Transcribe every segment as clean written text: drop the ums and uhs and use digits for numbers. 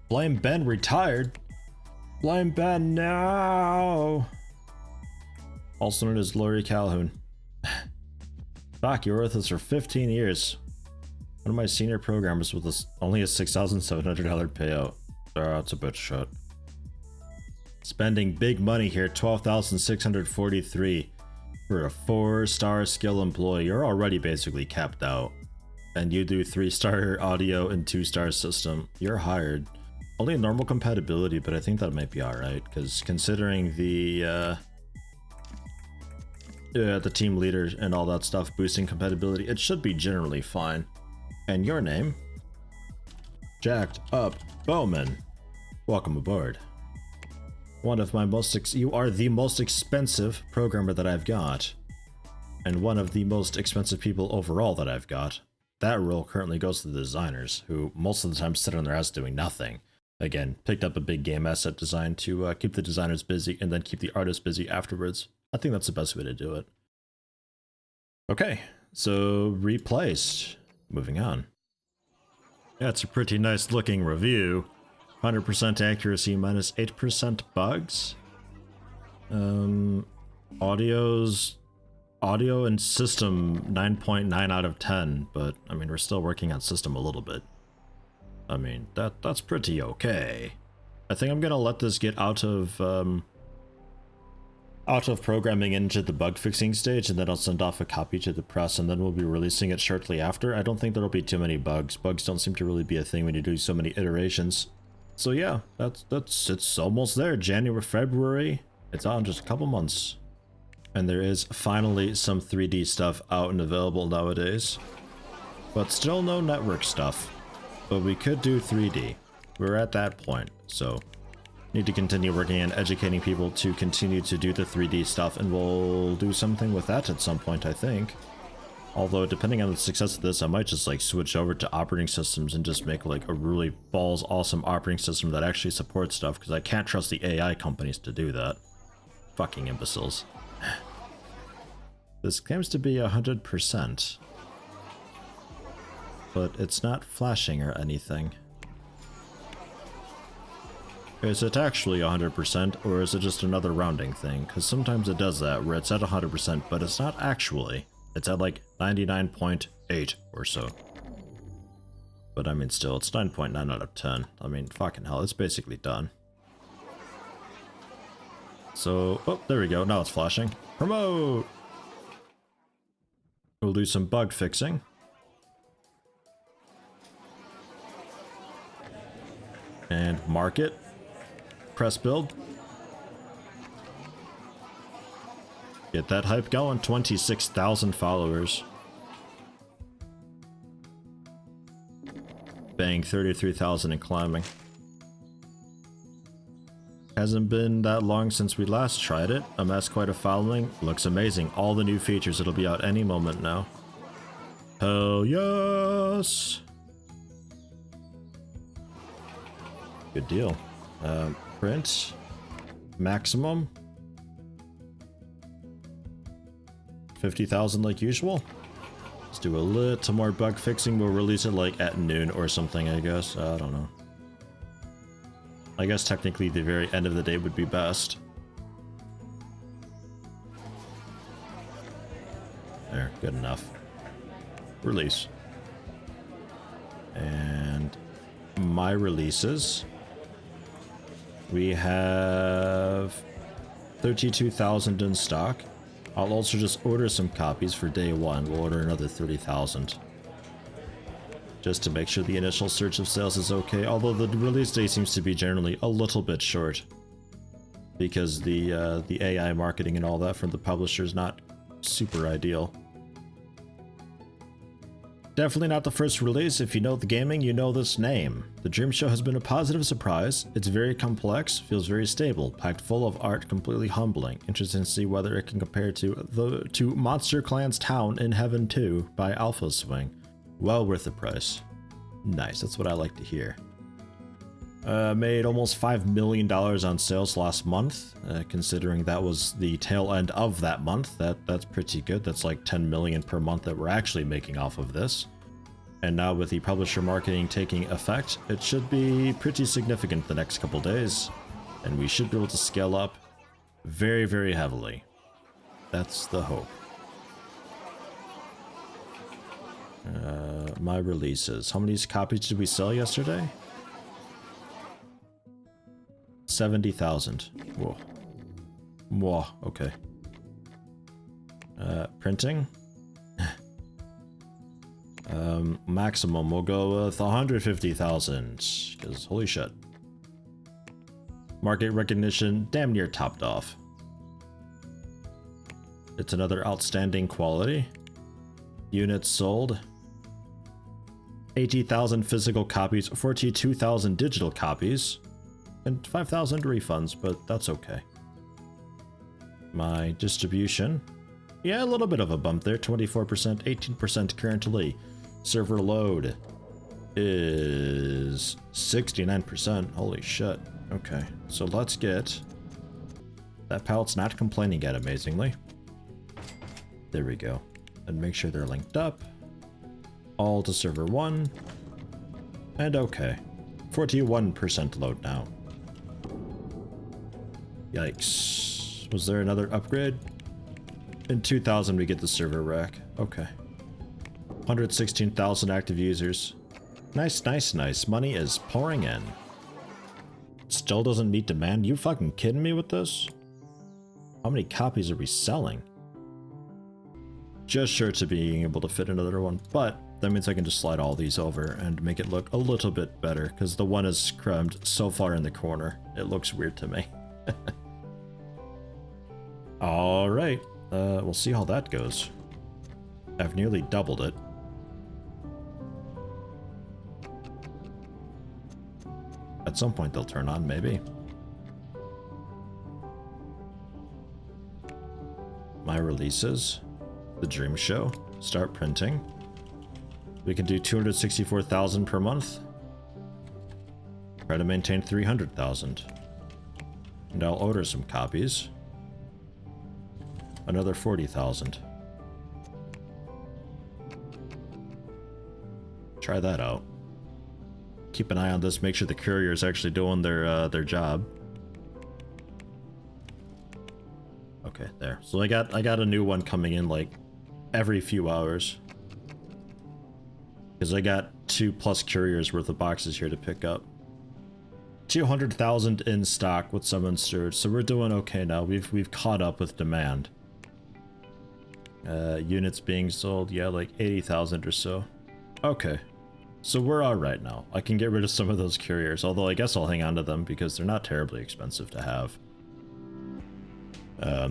Blame Ben retired. Blame Ben now. Also known as Lori Calhoun. Fuck, you were with us for 15 years. One of my senior programmers with us only a $6,700 payout. That's a bit shit. Spending big money here, $12,643 for a 4-star skill employee. You're already basically capped out. And you do 3-star audio and 2-star system. You're hired. Only normal compatibility, but I think that might be alright, because considering the team leader and all that stuff boosting compatibility, it should be generally fine. And your name? Jacked Up Bowman. Welcome aboard. One of my you are the most expensive programmer that I've got. And one of the most expensive people overall that I've got. That role currently goes to the designers, who most of the time sit on their ass doing nothing. Again, picked up a big game asset design to keep the designers busy and then keep the artists busy afterwards. I think that's the best way to do it. Okay, so replaced. Moving on. That's a pretty nice looking review. 100% accuracy minus 8% bugs. Audio and system 9.9 out of 10, but I mean, we're still working on system a little bit. I mean, that's pretty okay. I think I'm gonna let this get out of programming into the bug fixing stage, and then I'll send off a copy to the press, and then we'll be releasing it shortly after. I don't think there'll be too many bugs. Bugs don't seem to really be a thing when you do so many iterations. So yeah, it's almost there. January, February. It's out in just a couple months. And there is finally some 3D stuff out and available nowadays. But still no network stuff. But we could do 3D. We're at that point, so need to continue working on educating people to continue to do the 3D stuff, and we'll do something with that at some point, I think. Although, depending on the success of this, I might just like switch over to operating systems and just make like a really balls awesome operating system that actually supports stuff, because I can't trust the AI companies to do that. Fucking imbeciles. This claims to be 100%. But it's not flashing or anything. Is it actually 100%, or is it just another rounding thing? Because sometimes it does that, where it's at 100%, but it's not actually. It's at like 99.8 or so. But I mean, still, it's 9.9 out of 10. I mean, fucking hell, it's basically done. So, oh, there we go. Now it's flashing. Promote! We'll do some bug fixing. And market. Press build. Get that hype going. 26,000 followers. Bang, 33,000 and climbing. Hasn't been that long since we last tried it. Amassed quite a following. Looks amazing. All the new features. It'll be out any moment now. Hell yes! Good deal. Print. Maximum. 50,000 like usual. Let's do a little more bug fixing. We'll release it like at noon or something, I guess. I don't know. I guess technically the very end of the day would be best. There, good enough. Release. And my releases. We have 32,000 in stock. I'll also just order some copies for day one. We'll order another 30,000. Just to make sure the initial surge of sales is okay, although the release date seems to be generally a little bit short. Because the AI marketing and all that from the publisher is not super ideal. Definitely not the first release. If you know the gaming, you know this name. The Dream Show has been a positive surprise. It's very complex, feels very stable, packed full of art, completely humbling. Interesting to see whether it can compare to Monster Clan's Town in Heaven 2 by Alpha Swing. Well worth the price. Nice, that's what I like to hear. Made almost $5 million on sales last month, considering that was the tail end of that month. That's pretty good. That's like 10 million per month that we're actually making off of this. And now with the publisher marketing taking effect, it should be pretty significant the next couple days. And we should be able to scale up very, very heavily. That's the hope. My releases. How many copies did we sell yesterday? 70,000. Whoa. Whoa, okay. Printing. Maximum, we'll go with 150,000, because holy shit. Market recognition, damn near topped off. It's another outstanding quality. Units sold. 80,000 physical copies, 42,000 digital copies, and 5,000 refunds, but that's okay. My distribution. Yeah, a little bit of a bump there, 24%, 18% currently. Server load is 69%. Holy shit. Okay, so let's get... That pallet's not complaining yet, amazingly. There we go. And make sure they're linked up. All to server 1. And okay. 41% load now. Yikes. Was there another upgrade? In 2000 we get the server rack. Okay. 116,000 active users. Nice, nice, nice. Money is pouring in. Still doesn't meet demand? You fucking kidding me with this? How many copies are we selling? Just short of being able to fit another one, but that means I can just slide all these over and make it look a little bit better, because the one is crammed so far in the corner. It looks weird to me. Alright, we'll see how that goes. I've nearly doubled it. At some point they'll turn on, maybe. My releases. The Dream Show. Start printing. We can do 264,000 per month. Try to maintain 300,000. And I'll order some copies. Another 40,000. Try that out. Keep an eye on this, make sure the courier is actually doing their job. Okay, there. So I got a new one coming in like every few hours. Because I got 2+ couriers worth of boxes here to pick up. 200,000 in stock with some inserts, so we're doing okay now. We've caught up with demand. Units being sold, yeah, like 80,000 or so. Okay. So we're alright now. I can get rid of some of those couriers, although I guess I'll hang on to them because they're not terribly expensive to have.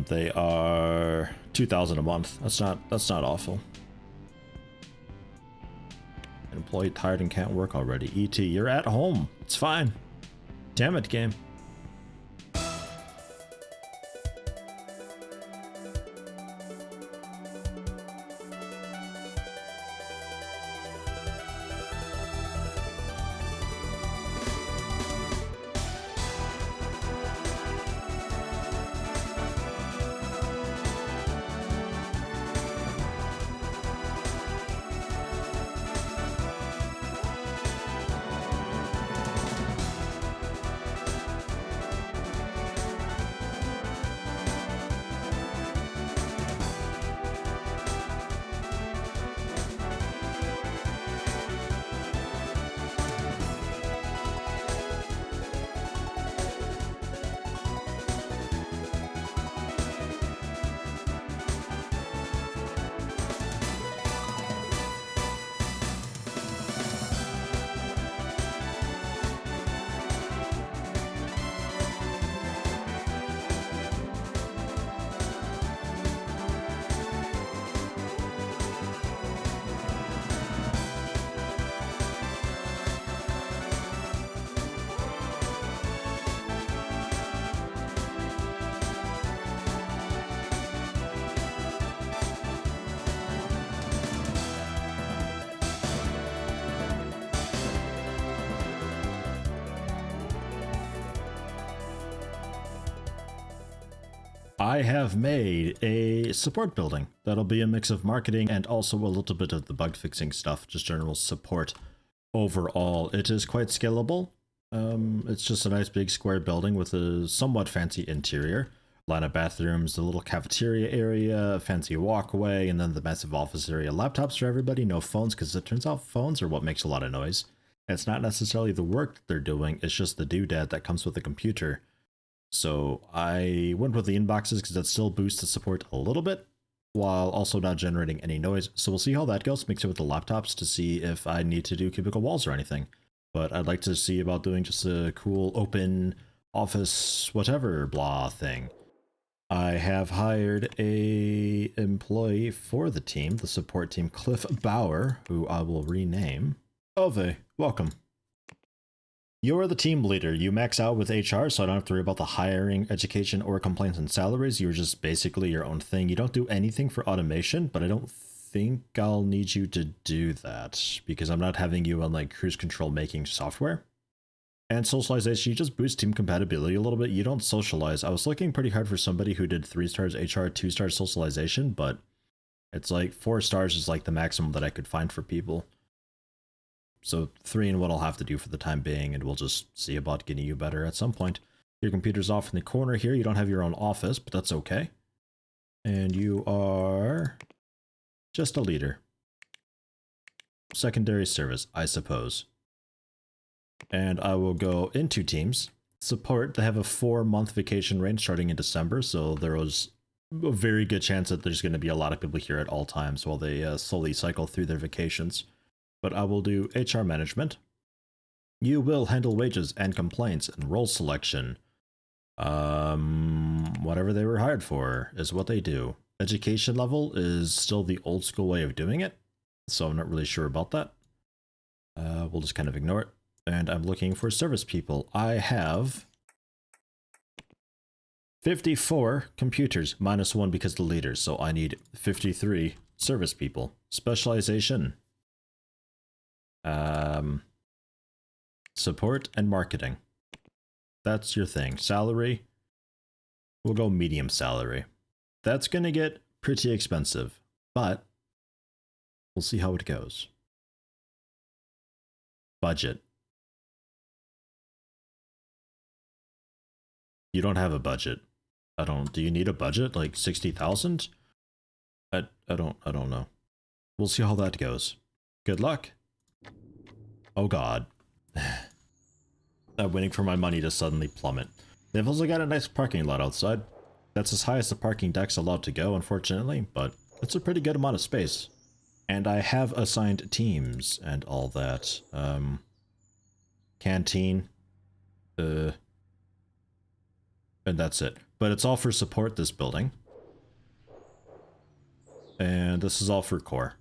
They are 2,000 a month. That's not awful. An employee tired and can't work already. ET, you're at home. It's fine. Damn it, game. I have made a support building. That'll be a mix of marketing and also a little bit of the bug fixing stuff, just general support. Overall, it is quite scalable. It's just a nice big square building with a somewhat fancy interior. A lot of bathrooms, the little cafeteria area, fancy walkway, and then the massive office area. Laptops for everybody, no phones, because it turns out phones are what makes a lot of noise. It's not necessarily the work that they're doing, it's just the doodad that comes with the computer. So I went with the inboxes because that still boosts the support a little bit, while also not generating any noise. So we'll see how that goes, mix it with the laptops to see if I need to do cubicle walls or anything. But I'd like to see about doing just a cool open office whatever blah thing. I have hired a employee for the team, the support team, Cliff Bauer, who I will rename. Ove, welcome. You're the team leader. You max out with HR, so I don't have to worry about the hiring, education, or complaints and salaries. You're just basically your own thing. You don't do anything for automation, but I don't think I'll need you to do that because I'm not having you on like cruise control making software. And socialization, you just boost team compatibility a little bit. You don't socialize. I was looking pretty hard for somebody who did 3 stars HR, 2 stars socialization, but it's like 4 stars is like the maximum that I could find for people. So 3 and what I'll have to do for the time being, and we'll just see about getting you better at some point. Your computer's off in the corner here. You don't have your own office, but that's okay. And you are just a leader. Secondary service, I suppose. And I will go into teams. Support, they have a 4-month vacation range starting in December, so there was a very good chance that there's going to be a lot of people here at all times while they slowly cycle through their vacations. But I will do HR management. You will handle wages and complaints and role selection. Whatever they were hired for is what they do. Education level is still the old school way of doing it, so I'm not really sure about that. We'll just kind of ignore it. And I'm looking for service people. I have 54 computers, minus 1 because of the leaders, so I need 53 service people. Specialization. Support and marketing. That's your thing. Salary, we'll go medium salary. That's gonna get pretty expensive, but we'll see how it goes. Budget. You don't have a budget. Do you need a budget? Like 60,000? I don't know. We'll see how that goes. Good luck. Oh god. I'm waiting for my money to suddenly plummet. They've also got a nice parking lot outside. That's as high as the parking deck's allowed to go, unfortunately, but it's a pretty good amount of space. And I have assigned teams and all that. Canteen. And that's it. But it's all for support, this building. And this is all for core.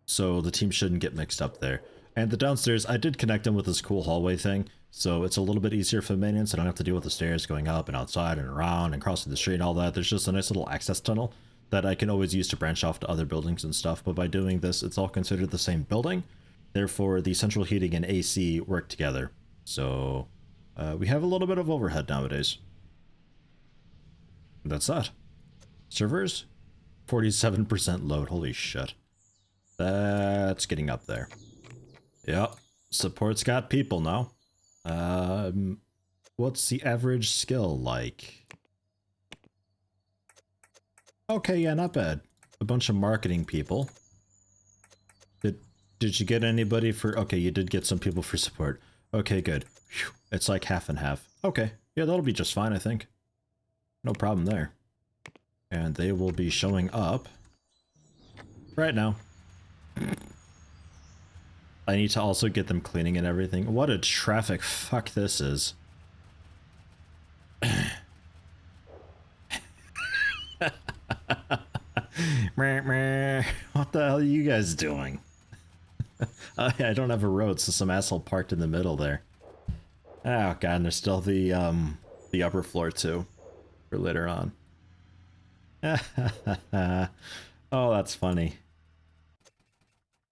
So the team shouldn't get mixed up there. And the downstairs, I did connect them with this cool hallway thing, so it's a little bit easier for maintenance. I don't have to deal with the stairs going up and outside and around and crossing the street and all that. There's just a nice little access tunnel that I can always use to branch off to other buildings and stuff. But by doing this, it's all considered the same building. Therefore, the central heating and AC work together. So we have a little bit of overhead nowadays. That's that. Servers, 47% load. Holy shit. That's getting up there. Yep. Support's got people now. What's the average skill like? Okay, yeah, not bad. A bunch of marketing people. Did you get anybody for... Okay, you did get some people for support. Okay, good. Whew. It's like half and half. Okay, yeah, that'll be just fine, I think. No problem there. And they will be showing up right now. I need to also get them cleaning and everything. What a traffic fuck this is. What the hell are you guys doing? I don't have a road, so some asshole parked in the middle there. Oh god, and there's still the upper floor too for later on. Oh, that's funny.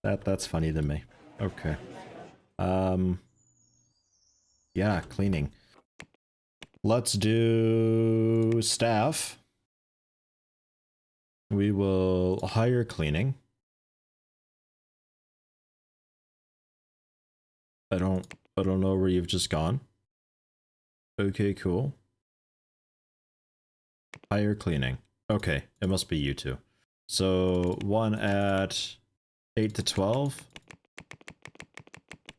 That's funny to me. Okay. Yeah, cleaning. Let's do staff. We will hire cleaning. I don't know where you've just gone. Okay, cool. Hire cleaning. Okay, it must be you two. So one at 8 to 12.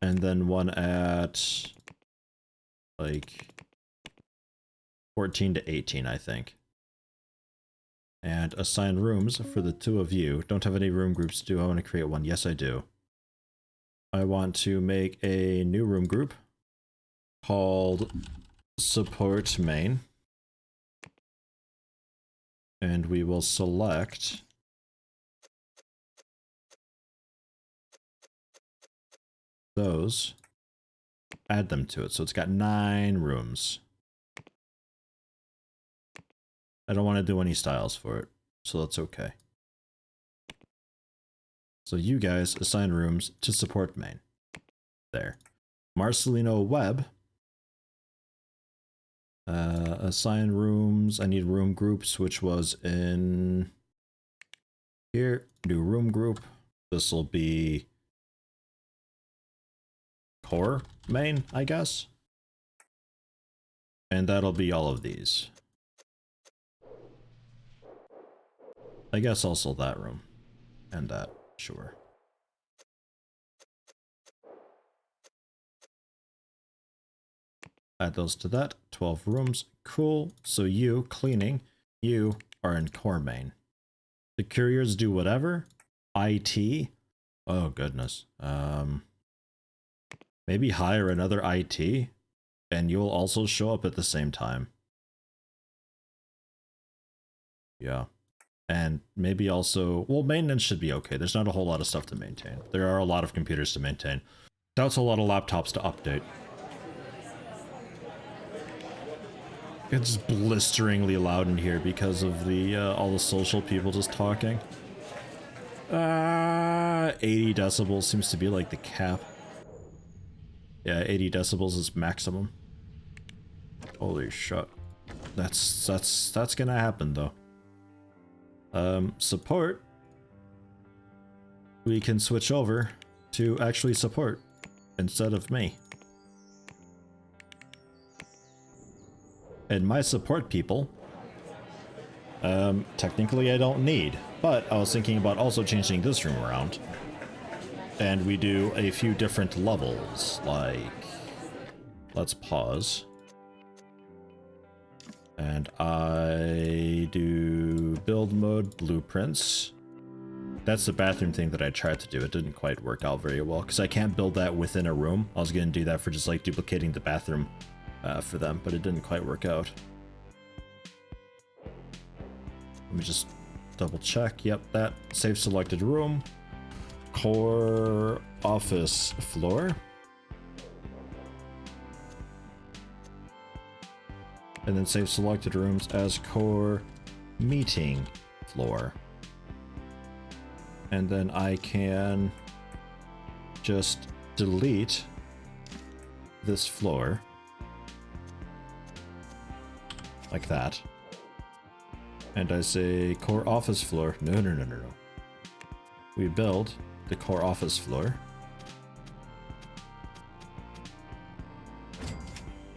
And then one at like 14 to 18, I think. And assign rooms for the two of you. Don't have any room groups. Do I want to create one? Yes, I do. I want to make a new room group called Support Main. And we will select those, add them to it. So it's got 9 rooms. I don't want to do any styles for it, so that's okay. So you guys assign rooms to support main. There. Marcelino Web. Assign rooms. I need room groups, which was in here. New room group. This will be core main, I guess. And that'll be all of these. I guess also that room. And that, sure. Add those to that. 12 rooms. Cool. So you, cleaning, you are in core main. The couriers do whatever. IT. Oh, goodness. Maybe hire another IT, and you'll also show up at the same time. Yeah. And maybe also, well, maintenance should be okay. There's not a whole lot of stuff to maintain. There are a lot of computers to maintain. That's a lot of laptops to update. It's blisteringly loud in here because of the all the social people just talking. 80 decibels seems to be like the cap. Yeah, 80 decibels is maximum. Holy shit. That's gonna happen though. Support. We can switch over to actually support instead of me. And my support people, technically I don't need, but I was thinking about also changing this room around. And we do a few different levels, like, let's pause. And I do build mode blueprints. That's the bathroom thing that I tried to do. It didn't quite work out very well because I can't build that within a room. I was going to do that for just like duplicating the bathroom for them, but it didn't quite work out. Let me just double check. Yep, that save selected room. Core office floor. And then save selected rooms as core meeting floor. And then I can just delete this floor like that. And I say core office floor. No. We build the core office floor.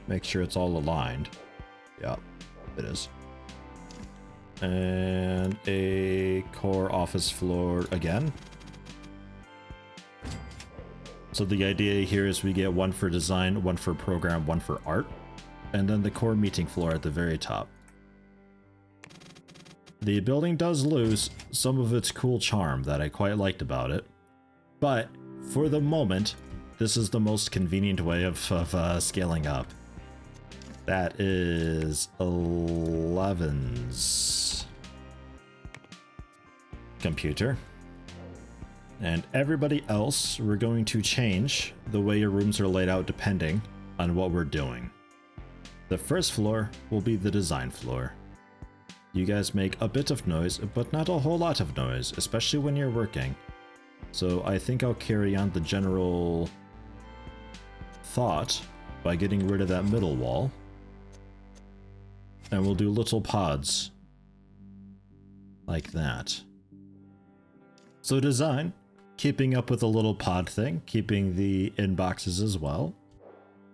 Make sure it's all aligned. Yeah, it is. And a core office floor again. So the idea here is we get one for design, one for program, one for art, and then the core meeting floor at the very top. The building does lose some of its cool charm that I quite liked about it, but for the moment, this is the most convenient way of scaling up. That is 11's computer. And everybody else, we're going to change the way your rooms are laid out depending on what we're doing. The first floor will be the design floor. You guys make a bit of noise, but not a whole lot of noise, especially when you're working. So I think I'll carry on the general thought by getting rid of that middle wall. And we'll do little pods like that. So design, keeping up with the little pod thing, keeping the inboxes as well.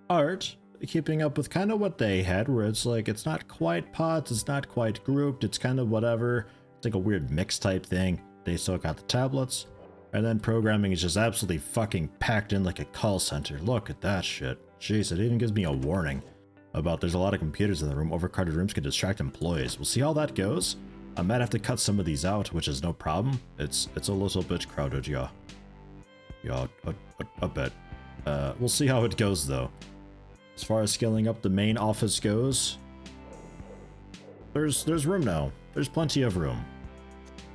Art, keeping up with kind of what they had, where it's like, it's not quite pods, it's not quite grouped, it's kind of whatever. It's like a weird mix type thing. They still got the tablets. And then programming is just absolutely fucking packed in like a call center. Look at that shit. Jeez, it even gives me a warning about there's a lot of computers in the room. Overcrowded rooms can distract employees. We'll see how that goes. I might have to cut some of these out, which is no problem. It's a little bit crowded, yeah. Yeah, a bit. We'll see how it goes, though. As far as scaling up the main office goes, there's room now. There's plenty of room.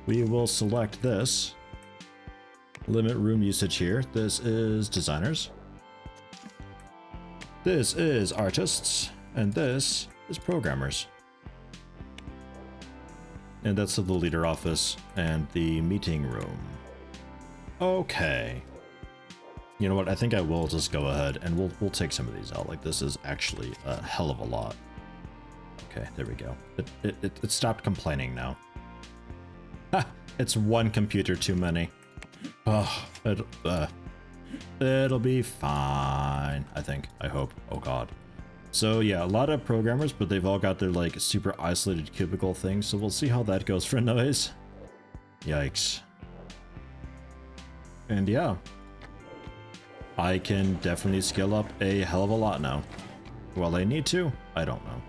We will select this. Limit room usage here. This is designers. This is artists. And this is programmers. And that's the leader office and the meeting room. Okay. You know what? I think I will just go ahead and we'll take some of these out. Like, this is actually a hell of a lot. Okay, there we go. It stopped complaining now. Ha! It's one computer too many. Oh, it'll be fine. I think. I hope. Oh god. So yeah, a lot of programmers, but they've all got their like super isolated cubicle things, so we'll see how that goes for noise. Yikes. And yeah, I can definitely scale up a hell of a lot now. Well, I need to? I don't know.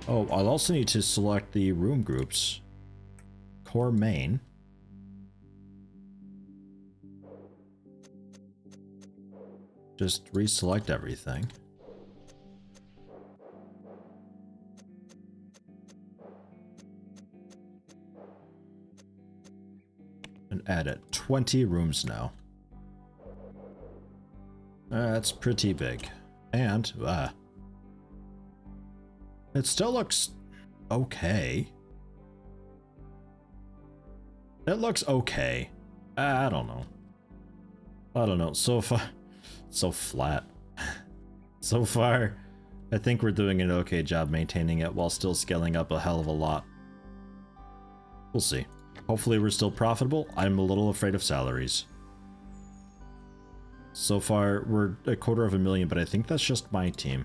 Oh, I'll also need to select the room groups. Core main. Just reselect everything. And add it. 20 rooms now. That's pretty big. And, it still looks okay. It looks okay. I don't know. I don't know. So far, so flat. So far, I think we're doing an okay job maintaining it while still scaling up a hell of a lot. We'll see. Hopefully we're still profitable. I'm a little afraid of salaries. So far, we're $250,000, but I think that's just my team.